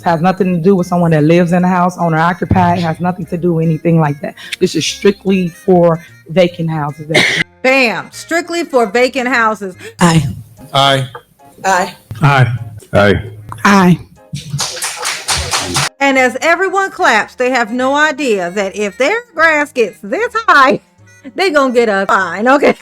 Has nothing to do with someone that lives in the house, owner occupied. Has nothing to do with anything like that. This is strictly for vacant houses. Bam! Strictly for vacant houses. Aye. Aye. Aye. Aye. Aye. Aye. And as everyone claps, they have no idea that if their grass gets this high, they gonna get a fine, okay?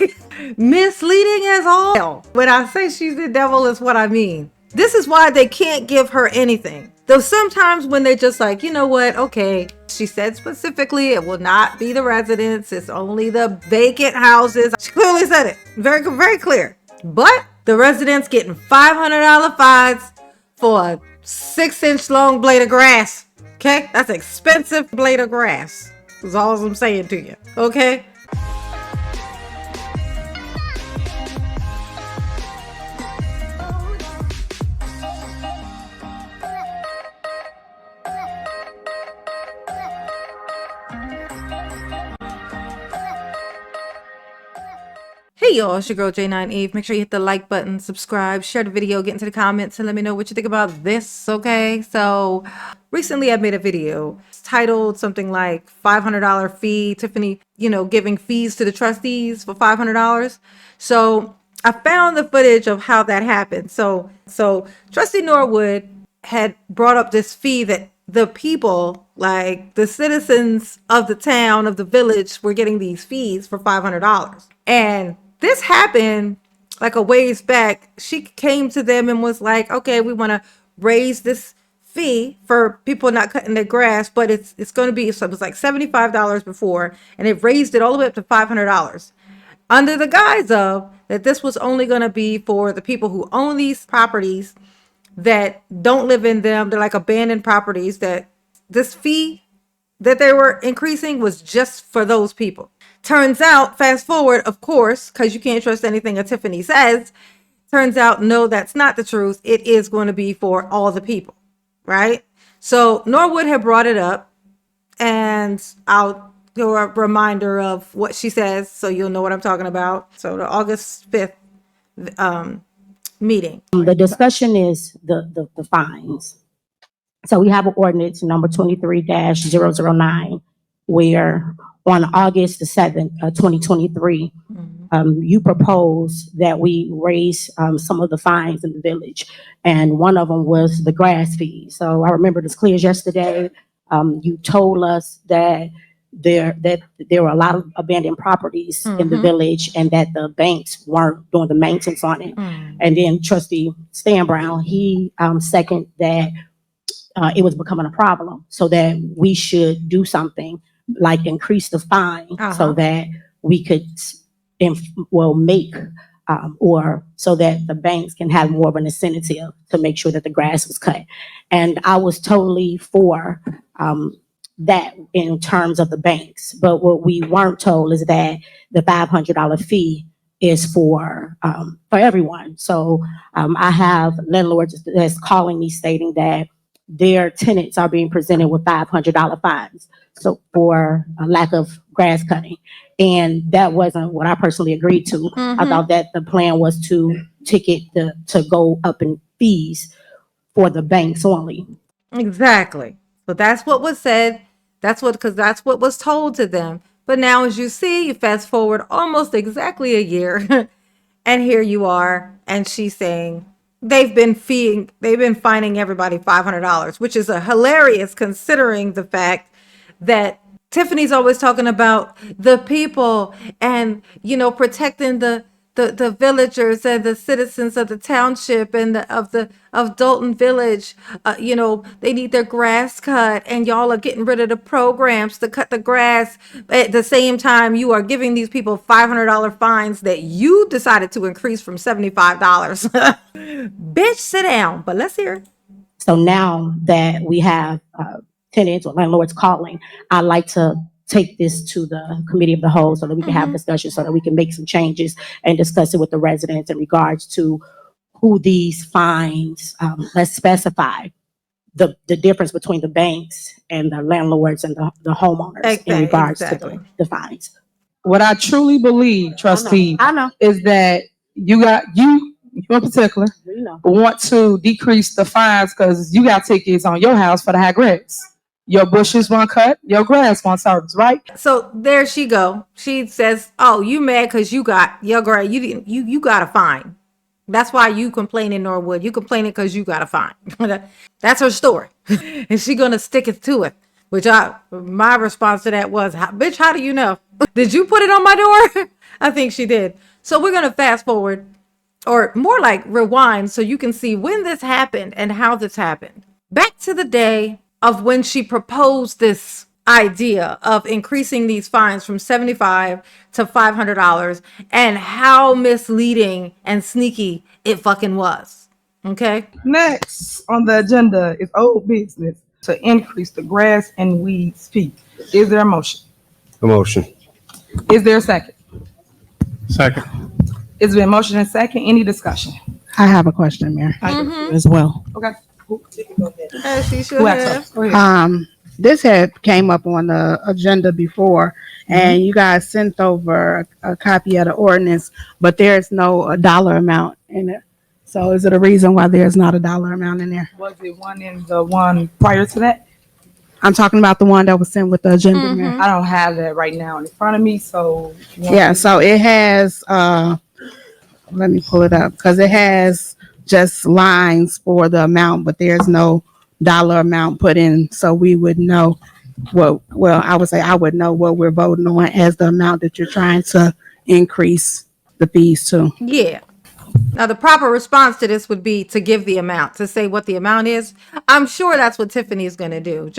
Misleading as all. When I say she's the devil, is what I mean. This is why they can't give her anything. Though sometimes when they're just like, you know what, okay, she said specifically it will not be the residents, it's only the vacant houses. She clearly said it, very, very clear. But the residents getting $500 fines for a 6-inch long blade of grass. Okay, that's an expensive blade of grass. Is all I'm saying to you. Okay. Hey y'all, it's your girl J9 Eve. Make sure you hit the like button, subscribe, share the video, get into the comments, and let me know what you think about this, okay? So recently I made a video. It's titled something like $500 fee, Tiffany, giving fees to the trustees for $500. So I found the footage of how that happened. So Trustee Norwood had brought up this fee that the people, like the citizens of the town, of the village, were getting these fees for $500. And this happened like a ways back. She came to them and was like, okay, we want to raise this fee for people not cutting their grass, but it's going to be, so it was like $75 before, and it raised it all the way up to $500 under the guise of that this was only going to be for the people who own these properties that don't live in them. They're like abandoned properties, that this fee that they were increasing was just for those people. Turns out, fast forward, of course, because you can't trust anything a Tiffany says. Turns out, no, that's not the truth. It is going to be for all the people, right? So Norwood had brought it up, and I'll do a reminder of what she says so you'll know what I'm talking about. So the August 5th meeting. The discussion is the fines. So we have an ordinance number 23-009, where on August the 7th, 2023, you propose that we raise some of the fines in the village. And one of them was the grass fee. So I remember this clear as yesterday. You told us that there were a lot of abandoned properties in the village, and that the banks weren't doing the maintenance on it. And then Trustee Stan Brown, he seconded that it was becoming a problem, so that we should do something like increase the fine so that we could make or so that the banks can have more of an incentive to make sure that the grass was cut. And I was totally for that in terms of the banks. But what we weren't told is that the $500 fee is for everyone. So I have landlords that's calling me stating that their tenants are being presented with $500 fines, so for a lack of grass cutting. And that wasn't what I personally agreed to. I thought that the plan was to ticket to go up in fees for the banks only. Exactly. But that's what was said. That's what was told to them. But now, as you see, you fast forward almost exactly a year, and here you are, and she's saying they've been fining everybody $500, which is a hilarious considering the fact that Tiffany's always talking about the people and, protecting the villagers and the citizens of the township and of Dalton Village. They need their grass cut, and y'all are getting rid of the programs to cut the grass. At the same time, you are giving these people $500 fines that you decided to increase from $75. Bitch, sit down. But let's hear it. So now that we have tenants or landlords calling, I'd like to take this to the committee of the whole so that we can have discussion, so that we can make some changes and discuss it with the residents in regards to who these fines, let's specify the difference between the banks and the landlords and the homeowners in regards to the fines. What I truly believe, Trustee, I know. is that you people in particular You know. want to decrease the fines because you got tickets on your house for the high grass. Your bushes weren't cut, your grass won't service, right? So there she go. She says, "Oh, you mad because you got your grade? You didn't. You got a fine. That's why you complaining, Norwood. You complaining because you got a fine." That's her story, and she gonna stick it to it. My response to that was, "Bitch, how do you know? Did you put it on my door?" I think she did. So we're gonna fast forward, or more like rewind, so you can see when this happened and how this happened. Back to the day of when she proposed this idea of increasing these fines from $75 to $500 and how misleading and sneaky it fucking was. Okay. Next on the agenda is old business to increase the grass and weeds fee. Is there a motion? A motion. Is there a second? Second. It's been motion and second. Any discussion? I have a question, Mayor, as well. Okay. As she should Who have. asked? Go ahead. This had came up on the agenda before, and you guys sent over a copy of the ordinance, but there's no dollar amount in it. So is it a reason why there's not a dollar amount in there? Was it one in the one prior to that? I'm talking about the one that was sent with the agenda, Mayor. I don't have that right now in front of me, so. if you want Yeah, to- so it has, let me pull it up, because it has just lines for the amount, but there's no dollar amount put in, so we would know I would say I would know what we're voting on as the amount that you're trying to increase the fees to. Yeah. Now, the proper response to this would be to give the amount, to say what the amount is. I'm sure that's what Tiffany is going to do.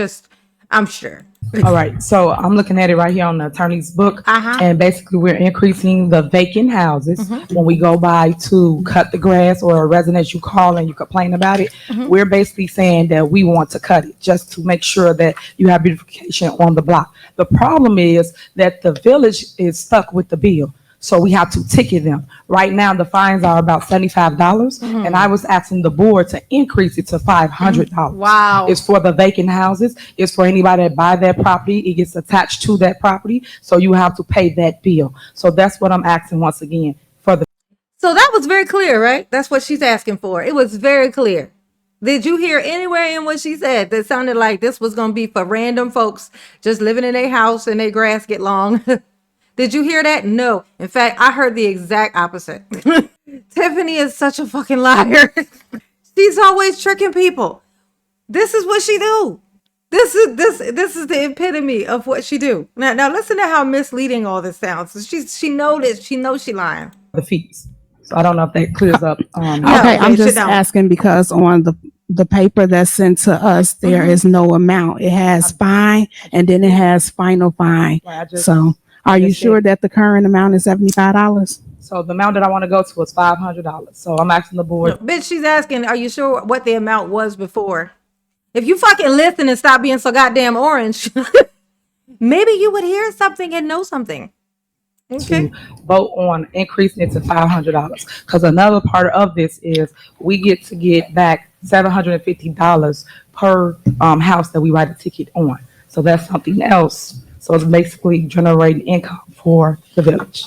I'm sure. All right, so I'm looking at it right here on the attorney's book. Uh-huh. And basically, we're increasing the vacant houses. When we go by to cut the grass or a resident you call and you complain about it, we're basically saying that we want to cut it just to make sure that you have beautification on the block. The problem is that the village is stuck with the bill. So we have to ticket them. Right now, the fines are about $75. And I was asking the board to increase it to $500. Wow. It's for the vacant houses. It's for anybody that buy that property. It gets attached to that property. So you have to pay that bill. So that's what I'm asking once again for the. So that was very clear, right? That's what she's asking for. It was very clear. Did you hear anywhere in what she said that sounded like this was going to be for random folks just living in their house and their grass get long? Did you hear that? No. In fact, I heard the exact opposite. Tiffany is such a fucking liar. She's always tricking people. This is what she do. This is the epitome of what she do. Now listen to how misleading all this sounds. She knows she lying. The fees. So I don't know if that clears up. No. Okay, I'm sit just down. asking because on the paper that's sent to us, there is no amount. It has fine and then it has final fine. So are you sure that the current amount is $75? So the amount that I want to go to is $500. So I'm asking the board. Bitch, she's asking, are you sure what the amount was before? If you fucking listen and stop being so goddamn orange, maybe you would hear something and know something. Okay. To vote on increasing it to $500. Because another part of this is we get to get back $750 per house that we write a ticket on. So that's something else. So it's basically generating income for the village.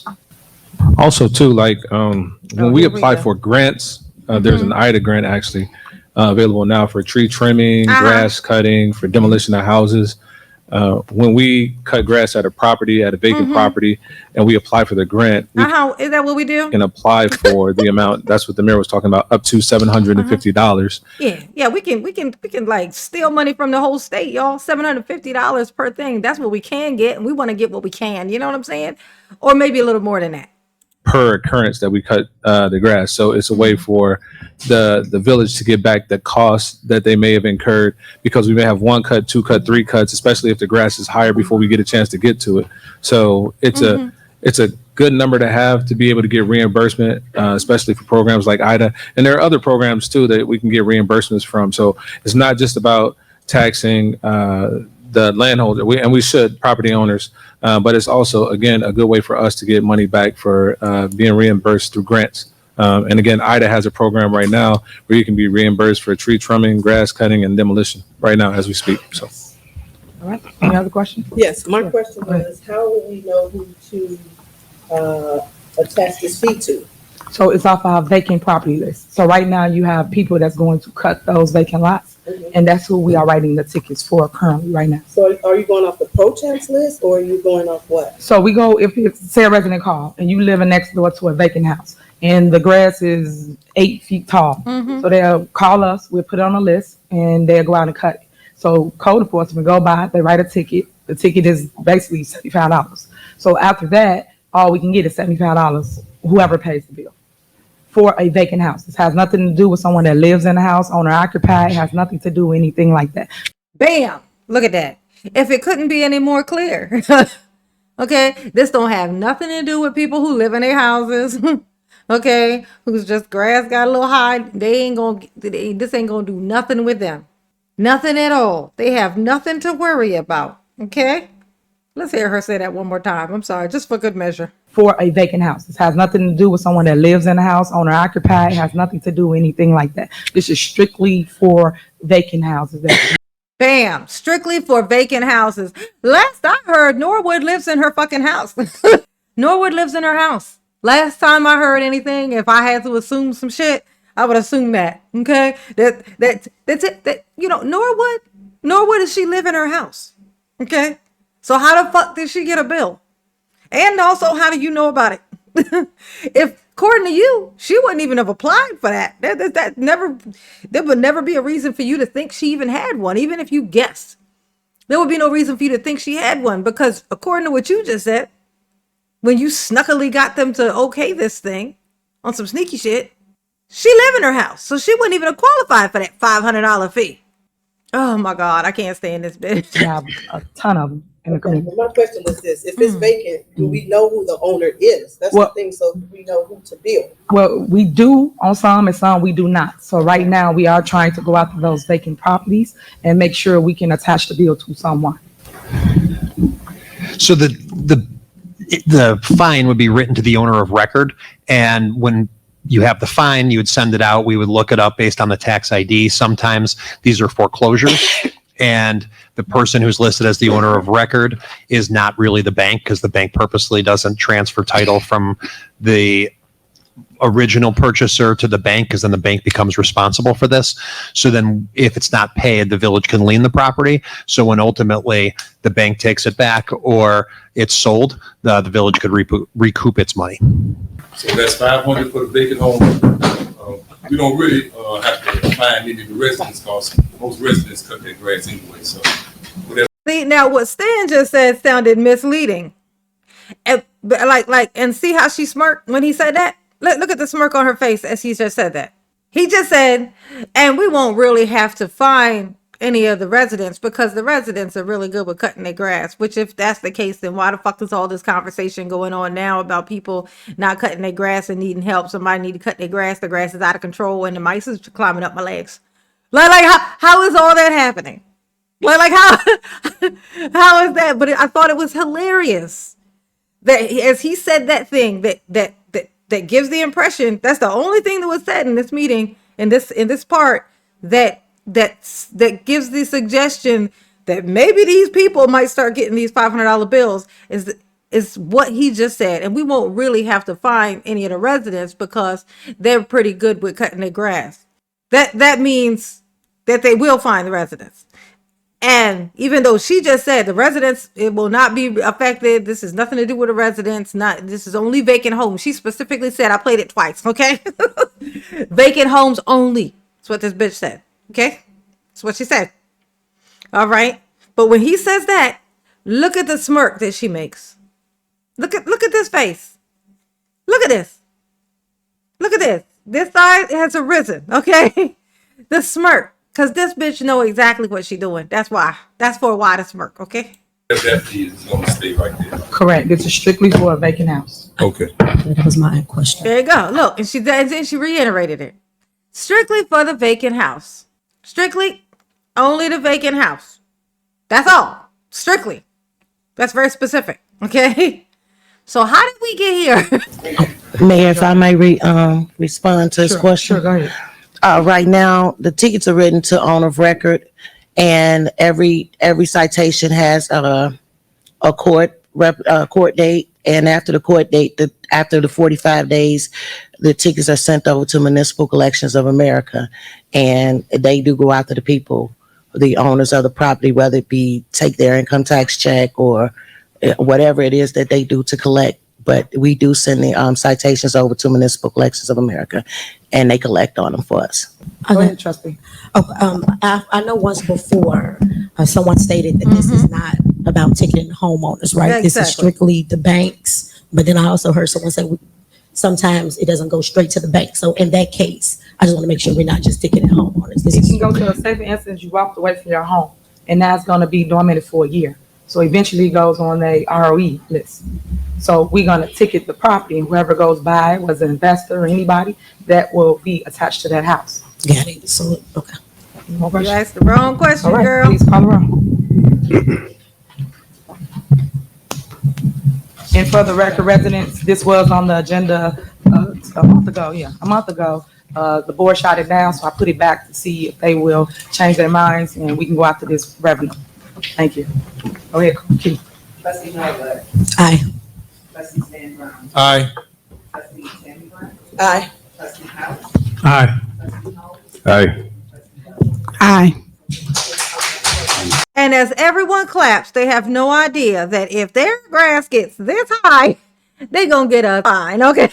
Also, too, like when we here we apply go. for grants, there's an IDA grant actually available now for tree trimming, grass cutting, for demolition of houses. When we cut grass at a property, at a vacant property, and we apply for the grant, we Is that what we do? can apply for the amount. That's what the mayor was talking about, up to $750. Yeah, we can like steal money from the whole state, y'all. $750 per thing. That's what we can get, and we want to get what we can. You know what I'm saying? Or maybe a little more than that. Per occurrence that we cut the grass. So it's a way for the village to get back the costs that they may have incurred, because we may have 1 cut, 2 cut, 3 cuts, especially if the grass is higher before we get a chance to get to it. So it's a good number to have to be able to get reimbursement, especially for programs like IDA. And there are other programs too that we can get reimbursements from. So it's not just about taxing the landholder, we should, property owners, but it's also, again, a good way for us to get money back for being reimbursed through grants. And again, IDA has a program right now where you can be reimbursed for tree trimming, grass cutting, and demolition right now as we speak. So, All right. Any other questions? Yes, my question was, how will we know who to attach this fee to? So it's off our vacant property list. So right now you have people that's going to cut those vacant lots. And that's who we are writing the tickets for currently right now. So are you going off the pro-temps list or are you going off what? So we go, if it's, say a resident call and you living next door to a vacant house and the grass is 8 feet tall. So they'll call us, we'll put it on a list and they'll go out and cut it. So code enforcement go by, they write a ticket. The ticket is basically $75. So after that, all we can get is $75, whoever pays the bill. For a vacant house. This has nothing to do with someone that lives in the house, owner occupied, has nothing to do with anything like that. Bam! Look at that. If it couldn't be any more clear. Okay, this don't have nothing to do with people who live in their houses. Okay, who's just grass got a little high. This ain't gonna do nothing with them. Nothing at all. They have nothing to worry about. Okay? Let's hear her say that one more time. I'm sorry, just for good measure. For a vacant house. This has nothing to do with someone that lives in the house, owner occupied, has nothing to do with anything like that. This is strictly for vacant houses. Bam! Strictly for vacant houses. Last I heard, Norwood lives in her fucking house. Norwood lives in her house. Last time I heard anything, if I had to assume some shit, I would assume that. Okay? That's it. That, you know, Norwood, does she live in her house? Okay? So how the fuck did she get a bill? And also, how do you know about it? If, according to you, she wouldn't even have applied for that. There would never be a reason for you to think she even had one, even if you guessed. There would be no reason for you to think she had one because, according to what you just said, when you snuckily got them to okay this thing on some sneaky shit, she lived in her house, so she wouldn't even have qualified for that $500 fee. Oh my God, I can't stand this bitch. We have a ton of them. Okay. My question was this: if it's vacant, do we know who the owner is? That's the thing. So we know who to bill. Well, we do on some and some we do not. So right now we are trying to go out to those vacant properties and make sure we can attach the bill to someone. So the fine would be written to the owner of record, and when you have the fine, you would send it out. We would look it up based on the tax ID. Sometimes these are foreclosures. And the person who's listed as the owner of record is not really the bank because the bank purposely doesn't transfer title from the original purchaser to the bank because then the bank becomes responsible for this. So then if it's not paid, the village can lien the property. So when ultimately the bank takes it back or it's sold, the village could recoup its money. So that's $500 for the vacant home. We don't really have to find any of the residents because most residents cut their grass anyway. So whatever. See, now what Stan just said sounded misleading. And and see how she smirked when he said that? Look at the smirk on her face as he just said that. He just said, and we won't really have to find any of the residents because the residents are really good with cutting their grass, which if that's the case, then why the fuck is all this conversation going on now about people not cutting their grass and needing help? Somebody need to cut their grass. The grass is out of control and the mice is climbing up my legs. How is all that happening? How is that? But I thought it was hilarious that as he said that thing that gives the impression, that's the only thing that was said in this meeting, in this part, that gives the suggestion that maybe these people might start getting these $500 bills is what he just said. And we won't really have to find any of the residents because they're pretty good with cutting their grass. That means that they will find the residents. And even though she just said the residents, it will not be affected. This has nothing to do with the residents. This is only vacant homes. She specifically said, I played it twice. Okay. Vacant homes only. That's what this bitch said. Okay. That's what she said. All right. But when he says that, look at the smirk that she makes. Look at this face. Look at this. Look at this. This side has arisen. Okay. The smirk. Because this bitch know exactly what she doing. That's why. That's for why the smirk, okay? That fee is going to stay right there. Correct. This is strictly for a vacant house. Okay. That was my question. There you go. Look, and she reiterated it. Strictly for the vacant house. Strictly only the vacant house. That's all. Strictly. That's very specific, okay? So how did we get here? Mayor, if I may respond to his question. Sure, go ahead. Right now, the tickets are written to owner of record, and every citation has a court date, and after the court date, after the 45 days, the tickets are sent over to Municipal Collections of America, and they do go out to the people, the owners of the property, whether it be take their income tax check or whatever it is that they do to collect. But we do send the citations over to Municipal Collections of America, and they collect on them for us. Go ahead, trustee. I know once before, someone stated that this is not about ticketing homeowners, right? Yeah, This is exactly. strictly the banks. But then I also heard someone say sometimes it doesn't go straight to the bank. So in that case, I just want to make sure we're not just ticketing homeowners. This You is can go to a safe instance, you walked away from your home, and now it's gonna be dormant for a year. So eventually it goes on a ROE list. So we're gonna ticket the property, and whoever goes by, was an investor or anybody, that will be attached to that house. got it. So okay. No You question? asked the wrong question, All right, girl. please call the roll. And for the record, residents, this was on the agenda a month ago. The board shot it down, so I put it back to see if they will change their minds, and we can go after this revenue. Thank you. Go ahead, Keith. Trustee Henyard. Aye. Trustee Stan Brown. Aye. Trustee Tammy Brown. Aye. Trustee House. Aye. Trustee Holmes. Aye. Aye. And as everyone claps, they have no idea that if their grass gets this high, they gonna get a fine, okay?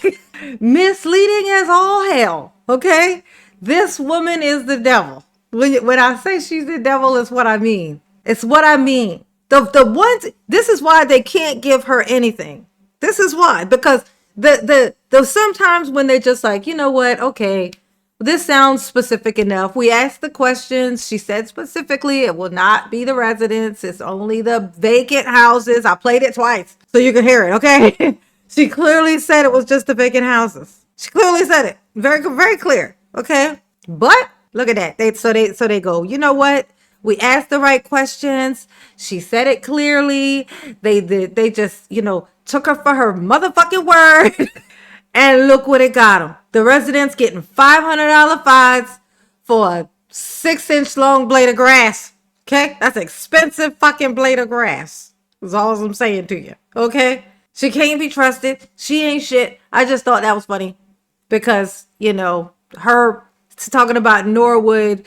Misleading as all hell, okay? This woman is the devil. When I say she's the devil, it's what I mean. It's what I mean. The ones, this is why they can't give her anything. This is why, because the sometimes when they're just like, you know what, okay, this sounds specific enough. We asked the questions. She said specifically it will not be the residents. It's only the vacant houses. I played it twice so you can hear it, okay? She clearly said it was just the vacant houses. She clearly said it. Very, very clear, okay? But look at that. They go, you know what? We asked the right questions. She said it clearly. They just, took her for her motherfucking word. And look what it got them. The residents getting $500 fines for a 6-inch long blade of grass. Okay? That's expensive fucking blade of grass. That's all I'm saying to you. Okay? She can't be trusted. She ain't shit. I just thought that was funny. Because, her talking about Norwood,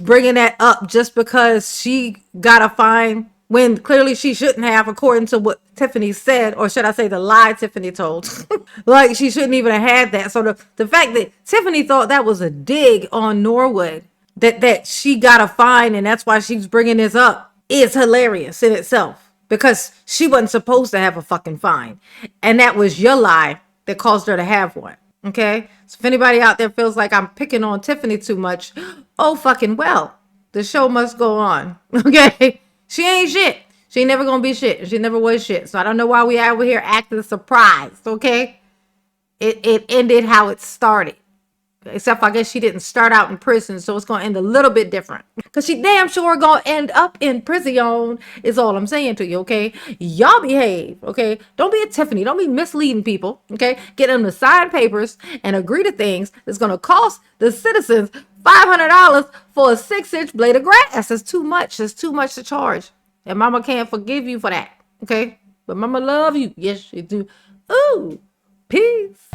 bringing that up just because she got a fine when clearly she shouldn't have, according to what Tiffany said, or should I say the lie Tiffany told. Like, she shouldn't even have had that. So the fact that Tiffany thought that was a dig on Norwood, that she got a fine and that's why she's bringing this up, is hilarious in itself. Because she wasn't supposed to have a fucking fine. And that was your lie that caused her to have one. Okay? So if anybody out there feels like I'm picking on Tiffany too much, oh fucking well. The show must go on. Okay? She ain't shit. She ain't never gonna be shit. She never was shit. So I don't know why we over here acting surprised, okay? It ended how it started. Except I guess she didn't start out in prison, so it's gonna end a little bit different. Cause she damn sure gonna end up in prison, is all I'm saying to you, okay? Y'all behave, okay? Don't be a Tiffany. Don't be misleading people, okay? Get them to sign papers and agree to things that's gonna cost the citizens $500 for a 6-inch blade of grass. It's too much. It's too much to charge. And mama can't forgive you for that. Okay? But mama love you. Yes, she do. Ooh, peace.